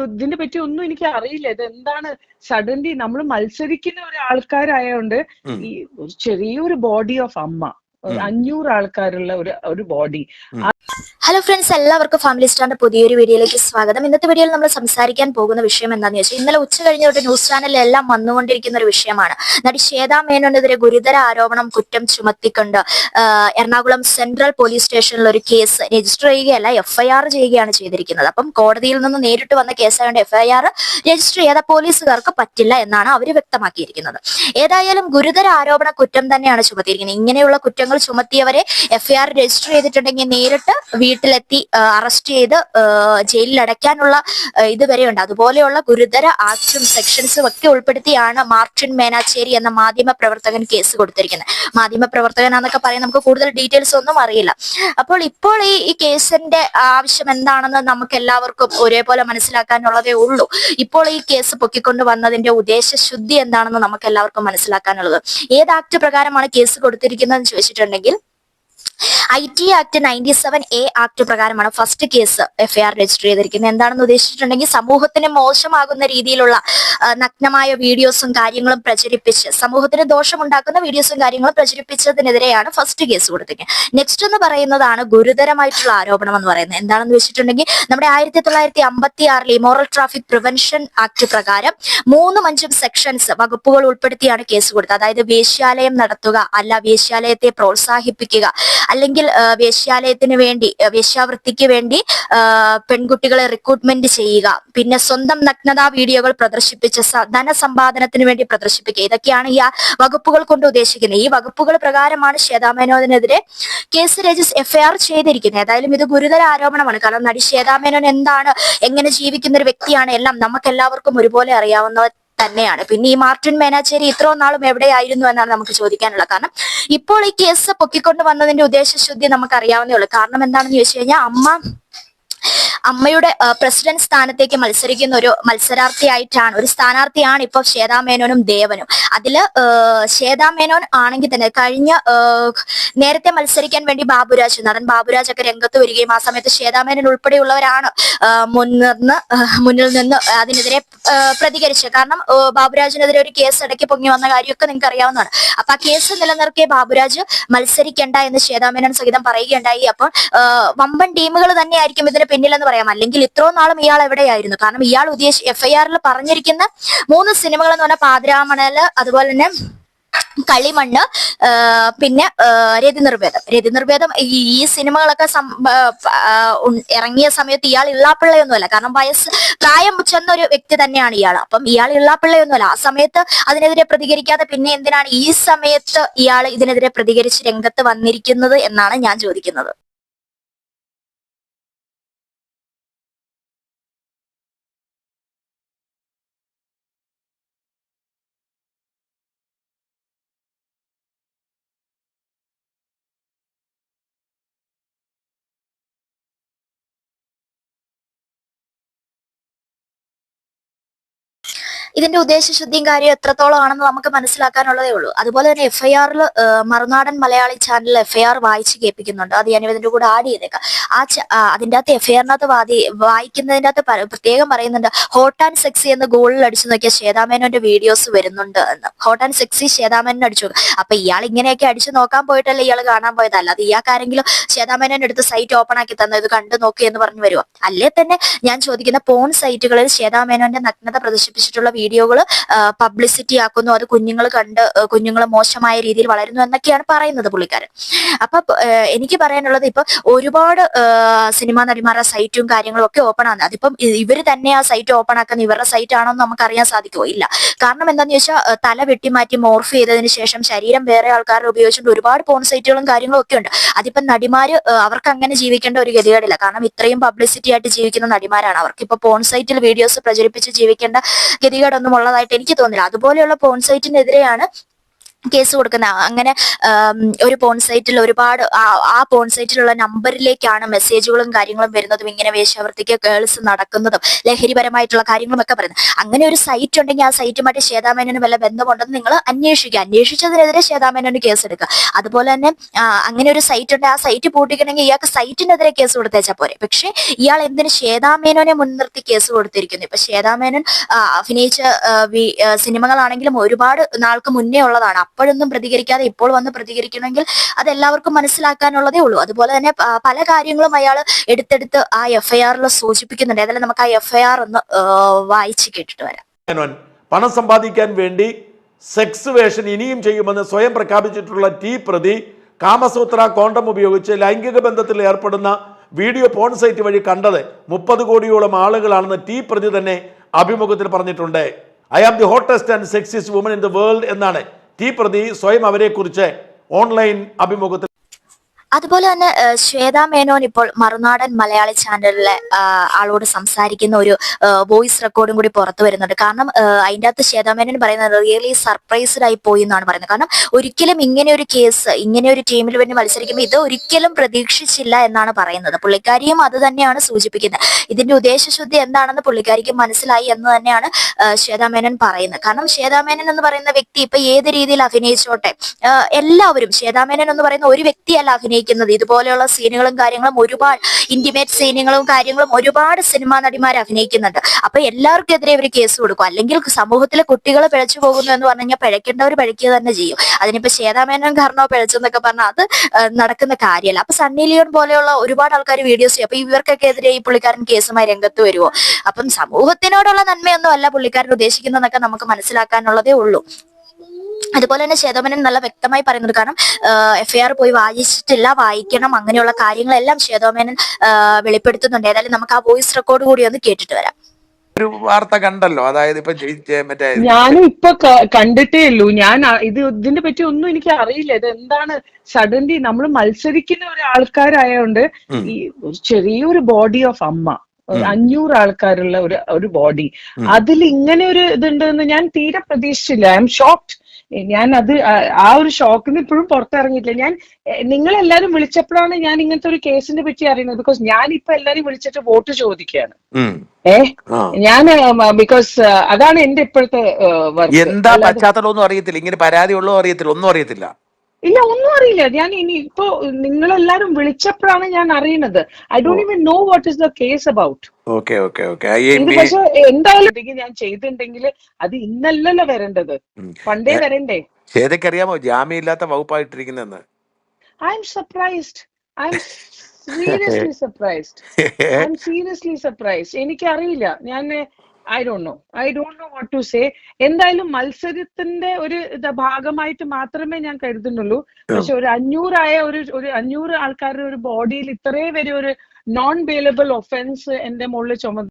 ഇതിനെ പറ്റി ഒന്നും എനിക്ക് അറിയില്ല. ഇത് എന്താണ് സഡൻലി നമ്മൾ മത്സരിക്കുന്ന ഒരു ആൾക്കാരായോണ്ട് ഈ ഒരു ചെറിയൊരു ബോഡി ഓഫ് അമ്മ 500 ആൾക്കാരുള്ള ഒരു ബോഡി. ഹലോ ഫ്രണ്ട്സ്, എല്ലാവർക്കും ഫാമിലി സ്റ്റാറിന്റെ പുതിയൊരു വീഡിയോയിലേക്ക് സ്വാഗതം. ഇന്നത്തെ വീഡിയോയിൽ നമ്മൾ സംസാരിക്കാൻ പോകുന്ന വിഷയം എന്താണെന്ന് വെച്ചാൽ, ഇന്നലെ ഉച്ച കഴിഞ്ഞ തൊട്ട് ന്യൂസ് ചാനലിലെല്ലാം വന്നുകൊണ്ടിരിക്കുന്ന ഒരു വിഷയമാണ്. നടി ശ്വേതാ മേനോനെതിരെ ഗുരുതര ആരോപണം കുറ്റം ചുമത്തിക്കൊണ്ട് എറണാകുളം സെൻട്രൽ പോലീസ് സ്റ്റേഷനിൽ ഒരു കേസ് രജിസ്റ്റർ ചെയ്യുകയല്ല, FIR ചെയ്യുകയാണ് ചെയ്തിരിക്കുന്നത്. അപ്പം കോടതിയിൽ നിന്ന് നേരിട്ട് വന്ന കേസായതുകൊണ്ട് FIR രജിസ്റ്റർ ചെയ്ത പോലീസുകാർക്ക് പറ്റില്ല എന്നാണ് അവർ വ്യക്തമാക്കിയിരിക്കുന്നത്. ഏതായാലും ഗുരുതര ആരോപണ കുറ്റം തന്നെയാണ് ചുമത്തിയിരിക്കുന്നത്. ഇങ്ങനെയുള്ള കുറ്റങ്ങൾ ചുമത്തിയവരെ FIR രജിസ്റ്റർ ചെയ്തിട്ടുണ്ടെങ്കിൽ നേരിട്ട് വീട്ടിലെത്തി അറസ്റ്റ് ചെയ്ത് ജയിലിൽ അടയ്ക്കാനുള്ള ഇതുവരെയുണ്ട്. അതുപോലെയുള്ള ഗുരുതര ആക്ടും സെക്ഷൻസും ഒക്കെ ഉൾപ്പെടുത്തിയാണ് മാർട്ടിൻ മേനാച്ചേരി എന്ന മാധ്യമ പ്രവർത്തകൻ കേസ് കൊടുത്തിരിക്കുന്നത്. മാധ്യമ പ്രവർത്തകനാന്നൊക്കെ പറയാൻ നമുക്ക് കൂടുതൽ ഡീറ്റെയിൽസ് ഒന്നും അറിയില്ല. ഇപ്പോൾ ഈ കേസിന്റെ ആവശ്യം എന്താണെന്ന് നമുക്ക് എല്ലാവർക്കും ഒരേപോലെ മനസ്സിലാക്കാനുള്ളതേ ഉള്ളൂ. ഇപ്പോൾ ഈ കേസ് പൊക്കിക്കൊണ്ട് വന്നതിന്റെ ഉദ്ദേശശുദ്ധി എന്താണെന്ന് നമുക്ക് എല്ലാവർക്കും മനസ്സിലാക്കാനുള്ളത്. ഏത് ആക്ട് പ്രകാരമാണ് കേസ് കൊടുത്തിരിക്കുന്നതെന്ന് ചോദിച്ചിട്ടുണ്ടെങ്കിൽ IT ആക്ട് 97A ആക്ട് പ്രകാരമാണ് ഫസ്റ്റ് കേസ് FIR രജിസ്റ്റർ ചെയ്തിരിക്കുന്നത്. എന്താണെന്ന് ഉദ്ദേശിച്ചിട്ടുണ്ടെങ്കിൽ, സമൂഹത്തിന് മോശമാകുന്ന രീതിയിലുള്ള നഗ്നമായ വീഡിയോസും കാര്യങ്ങളും പ്രചരിപ്പിച്ച് സമൂഹത്തിന് ദോഷമുണ്ടാക്കുന്ന വീഡിയോസും കാര്യങ്ങളും പ്രചരിപ്പിച്ചതിനെതിരെയാണ് ഫസ്റ്റ് കേസ് കൊടുത്തിരിക്കുന്നത്. നെക്സ്റ്റ് എന്ന് പറയുന്നതാണ് ഗുരുതരമായിട്ടുള്ള ആരോപണം എന്ന് പറയുന്നത്. എന്താണെന്ന് വെച്ചിട്ടുണ്ടെങ്കിൽ, നമ്മുടെ 1956 ഇമോറൽ ട്രാഫിക് പ്രിവെൻഷൻ ആക്ട് പ്രകാരം 3ഉം 5ഉം സെക്ഷൻസ് വകുപ്പുകൾ ഉൾപ്പെടുത്തിയാണ് കേസ് കൊടുത്തത്. അതായത് വേശ്യാലയം നടത്തുക, അല്ല വേശ്യാലയത്തെ പ്രോത്സാഹിപ്പിക്കുക, അല്ലെങ്കിൽ വേശ്യാലയത്തിന് വേണ്ടി വേശ്യാവൃത്തിക്ക് വേണ്ടി പെൺകുട്ടികളെ റിക്രൂട്ട്മെന്റ് ചെയ്യുക, പിന്നെ സ്വന്തം നഗ്നതാ വീഡിയോകൾ പ്രദർശിപ്പിച്ച് ധനസമ്പാദനത്തിന് വേണ്ടി പ്രദർശിപ്പിക്കുക. ഇതൊക്കെയാണ് ഈ വകുപ്പുകൾ കൊണ്ട് ഉദ്ദേശിക്കുന്നത്. ഈ വകുപ്പുകൾ പ്രകാരമാണ് ശ്വേതാ മേനോനെതിരെ കേസ് FIR ചെയ്തിരിക്കുന്നത്. ഏതായാലും ഇത് ഗുരുതര ആരോപണമാണ്. കാരണം നടി ശ്വേതാ മേനോൻ എന്താണ്, എങ്ങനെ ജീവിക്കുന്ന ഒരു വ്യക്തിയാണ്, എല്ലാം നമുക്ക് എല്ലാവർക്കും ഒരുപോലെ അറിയാവുന്ന തന്നെയാണ്. പിന്നെ ഈ മാർട്ടിൻ മേനാച്ചേരി ഇത്രയും നാളും എവിടെയായിരുന്നു എന്നാണ് നമുക്ക് ചോദിക്കാനുള്ളത്. കാരണം ഇപ്പോൾ ഈ കേസ് പൊക്കിക്കൊണ്ട് വന്നതിന്റെ ഉദ്ദേശശുദ്ധി നമുക്ക് അറിയാവുന്നേ ഉള്ളൂ. കാരണം എന്താണെന്ന് ചോദിച്ചു കഴിഞ്ഞാൽ, അമ്മയുടെ പ്രസിഡന്റ് സ്ഥാനത്തേക്ക് മത്സരിക്കുന്ന ഒരു മത്സരാർത്ഥിയായിട്ടാണ്, ഒരു സ്ഥാനാർത്ഥിയാണ് ഇപ്പോൾ ശ്വേതാ മേനോനും ദേവനും. അതില് ശ്വേതാ മേനോൻ ആണെങ്കിൽ തന്നെ നേരത്തെ മത്സരിക്കാൻ വേണ്ടി നടൻ ബാബുരാജ് ഒക്കെ രംഗത്ത് വരികയും ആ സമയത്ത് ശ്വേതാ മേനോൻ ഉൾപ്പെടെയുള്ളവരാണ് മുന്നിൽ നിന്ന് അതിനെതിരെ പ്രതികരിച്ചത്. കാരണം ബാബുരാജിനെതിരെ ഒരു കേസ് ഇടയ്ക്ക് പൊങ്ങി വന്ന കാര്യമൊക്കെ നിങ്ങൾക്ക് അറിയാവുന്നതാണ്. അപ്പൊ ആ കേസ് നിലനിർത്തിയ ബാബുരാജ് മത്സരിക്കേണ്ട എന്ന് ശ്വേതാ മേനോൻ സഹിതം പറയുകയുണ്ടായി. അപ്പോൾ വമ്പൻ ടീമുകൾ തന്നെയായിരിക്കും ഇതിന് പിന്നിലെന്ന് പറയാം. അല്ലെങ്കിൽ ഇത്രയും നാളും ഇയാൾ എവിടെയായിരുന്നു? കാരണം ഇയാൾ FIR പറഞ്ഞിരിക്കുന്ന 3 സിനിമകൾ എന്ന് പറഞ്ഞാൽ പാതിരാമണല്, അതുപോലെ തന്നെ കളിമണ്ണ്, പിന്നെ രതിനിർവേദം. ഈ സിനിമകളൊക്കെ ഇറങ്ങിയ സമയത്ത് ഇയാൾ ഇള്ളാപ്പിള്ളയൊന്നുമല്ല. കാരണം പ്രായം ചെന്ന ഒരു വ്യക്തി തന്നെയാണ് ഇയാൾ. അപ്പം ഇയാൾ ഇള്ളാപ്പിള്ളയൊന്നുമല്ല. ആ സമയത്ത് അതിനെതിരെ പ്രതികരിക്കാതെ പിന്നെ എന്തിനാണ് ഈ സമയത്ത് ഇയാൾ ഇതിനെതിരെ പ്രതികരിച്ച് രംഗത്ത് വന്നിരിക്കുന്നത് എന്നാണ് ഞാൻ ചോദിക്കുന്നത്. ഇതിന്റെ ഉദ്ദേശശുദ്ധിയും കാര്യം എത്രത്തോളം ആണെന്ന് നമുക്ക് മനസ്സിലാക്കാനുള്ളതേ ഉള്ളൂ. അതുപോലെ തന്നെ FIR മറുനാടൻ മലയാളി ചാനലിൽ FIR വായിച്ച് കേൾപ്പിക്കുന്നുണ്ട്. അത് ഞാൻ ഇതിന്റെ കൂടെ ആഡ് ചെയ്തേക്കാം. അതിന്റെ അകത്ത് FIR-നകത്ത് വായിക്കുന്നതിന്റെ അകത്ത് പ്രത്യേകം പറയുന്നുണ്ട്, ഹോട്ട് ആൻഡ് സെക്സി എന്ന് ഗൂഗിളിൽ അടിച്ചു നോക്കിയാൽ ശ്വേതാ മേനോന്റെ വീഡിയോസ് വരുന്നുണ്ട് എന്ന്. Hot and sexy Shweta Menon അടിച്ചു. അപ്പൊ ഇയാൾ ഇങ്ങനെയൊക്കെ അടിച്ചു നോക്കാൻ പോയിട്ടല്ലേ ഇയാൾ കാണാൻ പോയതല്ല. അത് ഇയാൾക്കാരെങ്കിലും ശ്വേതാ മേനോൻ എടുത്ത് സൈറ്റ് ഓപ്പൺ ആക്കി തന്നത് ഇത് കണ്ടു നോക്കി എന്ന് പറഞ്ഞു വരുമോ? അല്ലേ തന്നെ ഞാൻ ചോദിക്കുന്ന, പോൺ സൈറ്റുകളിൽ ശ്വേതാ മേനോന്റെ നഗ്നത പ്രദർശിപ്പിച്ചിട്ടുള്ള വീഡിയോകൾ പബ്ലിസിറ്റി ആക്കുന്നു, അത് കുഞ്ഞുങ്ങൾ മോശമായ രീതിയിൽ വളരുന്നു എന്നൊക്കെയാണ് പറയുന്നത് പുള്ളിക്കാരൻ. അപ്പൊ എനിക്ക് പറയാനുള്ളത്, ഇപ്പൊ ഒരുപാട് സിനിമാ നടിമാരുടെ സൈറ്റും കാര്യങ്ങളും ഒക്കെ ഓപ്പൺ ആണ്. അതിപ്പം ഇവര് തന്നെ ആ സൈറ്റ് ഓപ്പൺ ആക്കുന്ന ഇവരുടെ സൈറ്റ് ആണോ എന്ന് നമുക്ക് അറിയാൻ സാധിക്കുമോ? ഇല്ല. കാരണം എന്താന്ന് ചോദിച്ചാൽ, തല വെട്ടിമാറ്റി മോർഫ് ചെയ്തതിന് ശേഷം ശരീരം വേറെ ആൾക്കാരെ ഉപയോഗിച്ചുകൊണ്ട് ഒരുപാട് പോൺ സൈറ്റുകളും കാര്യങ്ങളും ഒക്കെ ഉണ്ട്. അതിപ്പം നടിമാര് അവർക്ക് അങ്ങനെ ജീവിക്കേണ്ട ഒരു ഗതികേടില്ല. കാരണം ഇത്രയും പബ്ലിസിറ്റി ആയിട്ട് ജീവിക്കുന്ന നടിമാരാണ്. അവർക്ക് ഇപ്പൊ പോൺ സൈറ്റിൽ വീഡിയോസ് പ്രചരിപ്പിച്ച് ജീവിക്കേണ്ട ഗതികേടൊന്നും ഉള്ളതായിട്ട് എനിക്ക് തോന്നില്ല. അതുപോലെയുള്ള പോൺ സൈറ്റിനെതിരെയാണ് കേസ് കൊടുക്കുന്ന അങ്ങനെ ഒരു പോൺ സൈറ്റിൽ ഒരുപാട് ആ പോൺ സൈറ്റിലുള്ള നമ്പറിലേക്കാണ് മെസ്സേജുകളും കാര്യങ്ങളും വരുന്നതും ഇങ്ങനെ വേശ്യാവൃത്തിക്ക് ഗേൾസ് നടക്കുന്നതും ലഹരിപരമായിട്ടുള്ള കാര്യങ്ങളും ഒക്കെ പറയുന്നത്. അങ്ങനെ ഒരു സൈറ്റ് ഉണ്ടെങ്കിൽ ആ സൈറ്റുമായിട്ട് ശ്വേതാമേനോന് വല്ല ബന്ധമുണ്ടെന്ന് നിങ്ങൾ അന്വേഷിക്കുക. അന്വേഷിച്ചതിനെതിരെ ശ്വേതാമേനോന് കേസ് എടുക്കുക. അതുപോലെ തന്നെ അങ്ങനെ ഒരു സൈറ്റ് ഉണ്ട്, ആ സൈറ്റ് പൂട്ടിക്കണമെങ്കിൽ ഇയാൾക്ക് സൈറ്റിനെതിരെ കേസ് കൊടുത്തേച്ചാൽ പോരെ. പക്ഷെ ഇയാൾ എന്തിന് ശ്വേതാമേനോനെ മുൻനിർത്തി കേസ് കൊടുത്തിരിക്കുന്നു? ഇപ്പൊ ശ്വേതാമേനോൻ അഭിനയിച്ച സിനിമകളാണെങ്കിലും ഒരുപാട് നാൾക്ക് മുന്നേ ഉള്ളതാണ്. അപ്പോഴൊന്നും പ്രതികരിക്കാതെ ഇപ്പോൾ വന്ന് പ്രതികരിക്കണമെങ്കിൽ അതെല്ലാവർക്കും മനസ്സിലാക്കാനുള്ളതേ ഉള്ളൂ. അതുപോലെ തന്നെ പല കാര്യങ്ങളും അയാൾ എടുത്തെടുത്ത് ആ എഫ്ഐആറിൽ സൂചിപ്പിക്കുന്നുണ്ട്. ഏതായാലും നമുക്ക് ആ എഫ്ഐആർ ഒന്ന് വായിച്ച് കേട്ടിട്ട് വരാം. പണം സമ്പാദിക്കാൻ വേണ്ടി സെക്സ് വേഷൻ ഇനിയും ചെയ്യുമെന്ന് സ്വയം പ്രഖ്യാപിച്ചിട്ടുള്ള ടി പ്രതി കാമസൂത്ര കോണ്ടം ഉപയോഗിച്ച് ലൈംഗിക ബന്ധത്തിൽ ഏർപ്പെടുന്ന വീഡിയോ പോൺ സൈറ്റ് വഴി കണ്ടത് 30 കോടിയോളം ആളുകളാണെന്ന് ടി പ്രതി തന്നെ അഭിമുഖത്തിൽ പറഞ്ഞിട്ടുണ്ട്. I am the hottest and sexiest woman in the world എന്നാണ് ടി പ്രതി സ്വയം അവരെക്കുറിച്ച് ഓൺലൈൻ അഭിമുഖത്തിൽ. അതുപോലെ തന്നെ ശ്വേതാമേനോൻ ഇപ്പോൾ മറുനാടൻ മലയാളി ചാനലിലെ ആളോട് സംസാരിക്കുന്ന ഒരു വോയിസ് റെക്കോർഡും കൂടി പുറത്തു വരുന്നുണ്ട്. കാരണം അതിൻ്റെ അകത്ത് ശ്വേതാമേനോൻ പറയുന്നത് റിയലി സർപ്രൈസ്ഡ് ആയി പോയി എന്നാണ് പറയുന്നത്. കാരണം ഒരിക്കലും ഇങ്ങനെ ഒരു കേസ് ഇങ്ങനെ ഒരു ടീമിൽ വേണ്ടി മത്സരിക്കുമ്പോൾ ഇത് ഒരിക്കലും പ്രതീക്ഷിച്ചില്ല എന്നാണ് പറയുന്നത്. പുള്ളിക്കാരിയും അത് തന്നെയാണ് സൂചിപ്പിക്കുന്നത്. ഇതിന്റെ ഉദ്ദേശശുദ്ധി എന്താണെന്ന് പുള്ളിക്കാരിക്ക് മനസ്സിലായി എന്ന് തന്നെയാണ് ശ്വേതാമേനോൻ പറയുന്നത്. കാരണം ശ്വേതാമേനോൻ എന്ന് പറയുന്ന വ്യക്തി ഇപ്പൊ ഏത് രീതിയിൽ അഭിനയിച്ചോട്ടെ, എല്ലാവരും ശ്വേതാമേനോൻ എന്ന് പറയുന്ന ഒരു വ്യക്തിയല്ല അഭിനയിക്കുന്നത്. ഇതുപോലെയുള്ള സീനുകളും കാര്യങ്ങളും ഒരുപാട് ഇന്റിമേറ്റ് സീനുകളും കാര്യങ്ങളും ഒരുപാട് സിനിമാ നടിമാർ അഭിനയിക്കുന്നുണ്ട്. അപ്പൊ എല്ലാവർക്കും എതിരെ ഇവർ കേസ് കൊടുക്കും. അല്ലെങ്കിൽ സമൂഹത്തിലെ കുട്ടികൾ പിഴച്ചു പോകുന്നു എന്ന് പറഞ്ഞു കഴിഞ്ഞാൽ പിഴയ്ക്കേണ്ടവർ പിഴയ്ക്കുക തന്നെ ചെയ്യും. അതിനിപ്പോ ശ്വേതാമേനോൻ കാരണോ പിഴച്ചെന്നൊക്കെ പറഞ്ഞാൽ അത് നടക്കുന്ന കാര്യമല്ല. അപ്പൊ സണ്ണി ലിയോൺ പോലെയുള്ള ഒരുപാട് ആൾക്കാർ വീഡിയോസ് ചെയ്യും. അപ്പൊ ഇവർക്കൊക്കെ എതിരെ ഈ പുള്ളിക്കാരൻ കേസുമായി രംഗത്ത് വരുമോ? അപ്പം സമൂഹത്തിനോടുള്ള നന്മയൊന്നും അല്ല പുള്ളിക്കാരൻ ഉദ്ദേശിക്കുന്നതെന്നൊക്കെ നമുക്ക് മനസ്സിലാക്കാനുള്ളതേ ഉള്ളൂ. അതുപോലെ തന്നെ ശ്വേതാമേനോൻ നല്ല വ്യക്തമായി പറയുന്നുണ്ട്. കാരണം എഫ്ഐആർ പോയി വായിച്ചിട്ടില്ല, വായിക്കണം, അങ്ങനെയുള്ള കാര്യങ്ങളെല്ലാം ശ്വേതാമേനോൻ വെളിപ്പെടുത്തുന്നുണ്ട്. ഏതായാലും നമുക്ക് ആ വോയിസ് റെക്കോർഡ് കൂടി ഒന്ന് കേട്ടിട്ട് വരാം. ഒരു വാർത്ത കണ്ടല്ലോ, അതായത് ഇപ്പൊ മറ്റേ ഞാനും ഇപ്പൊ കണ്ടിട്ടേ ഉള്ളൂ. ഞാൻ ഇതിനെ പറ്റി ഒന്നും എനിക്ക് അറിയില്ല. ഇത് എന്താണ് സഡൻലി നമ്മൾ മത്സരിക്കുന്ന ഒരു ആൾക്കാരായോണ്ട് ഈ ചെറിയൊരു ബോഡി ഓഫ് അമ്മ 500 ആൾക്കാരുള്ള ഒരു ബോഡി, അതിൽ ഇങ്ങനെ ഒരു ഇതുണ്ടെന്ന് ഞാൻ തീരെ പ്രതീക്ഷിച്ചില്ല. I M shocked. ഞാൻ ആ ഒരു ഷോക്കിന് ഇപ്പോഴും പുറത്തിറങ്ങിയിട്ടില്ല. ഞാൻ നിങ്ങളെല്ലാരും വിളിച്ചപ്പോഴാണ് ഞാൻ ഇങ്ങനത്തെ ഒരു കേസിനെ പറ്റി അറിയുന്നത്. ബിക്കോസ് ഞാൻ ഇപ്പൊ എല്ലാരും വിളിച്ചിട്ട് വോട്ട് ചോദിക്കുകയാണ്. ഞാൻ ബിക്കോസ് അതാണ് എന്റെ ഇപ്പോഴത്തെ എന്താ പശ്ചാത്തലം ഒന്നും അറിയത്തില്ല, ഇങ്ങനെ പരാതി ഉള്ളോ അറിയത്തില്ല, ഒന്നും അറിയത്തില്ല. ഇല്ല, ഒന്നും അറിയില്ല. ഞാൻ ഇനി ഇപ്പോ നിങ്ങളെല്ലാരും വിളിച്ചപ്പോഴാണ് ഞാൻ അറിയുന്നത്. I don't even know what is the case about. പക്ഷെ എന്തായാലും ഞാൻ ചെയ്തിട്ടുണ്ടെങ്കിൽ അത് ഇന്നല്ലല്ലോ വരേണ്ടത്, പണ്ടേ വരണ്ടേ. അറിയാമോ ജാമ്യമില്ലാത്ത വകുപ്പായിട്ടിരിക്കുന്നെന്ന്? I am surprised. I am seriously surprised. I am seriously surprised. എനിക്കറിയില്ല. ഞാൻ I don't know what to say. എന്തായാലും മത്സരത്തിന്റെ ഒരു ഭാഗമായിട്ട് മാത്രമേ ഞാൻ കരുതുന്നുള്ളൂ. പക്ഷെ ഒരു 500 ആൾക്കാരുടെ ഒരു ബോഡിയിൽ ഇത്രയും വരെ ഒരു നോൺ ബെയിലബിൾ ഒഫൻസ് എന്റെ മുകളിൽ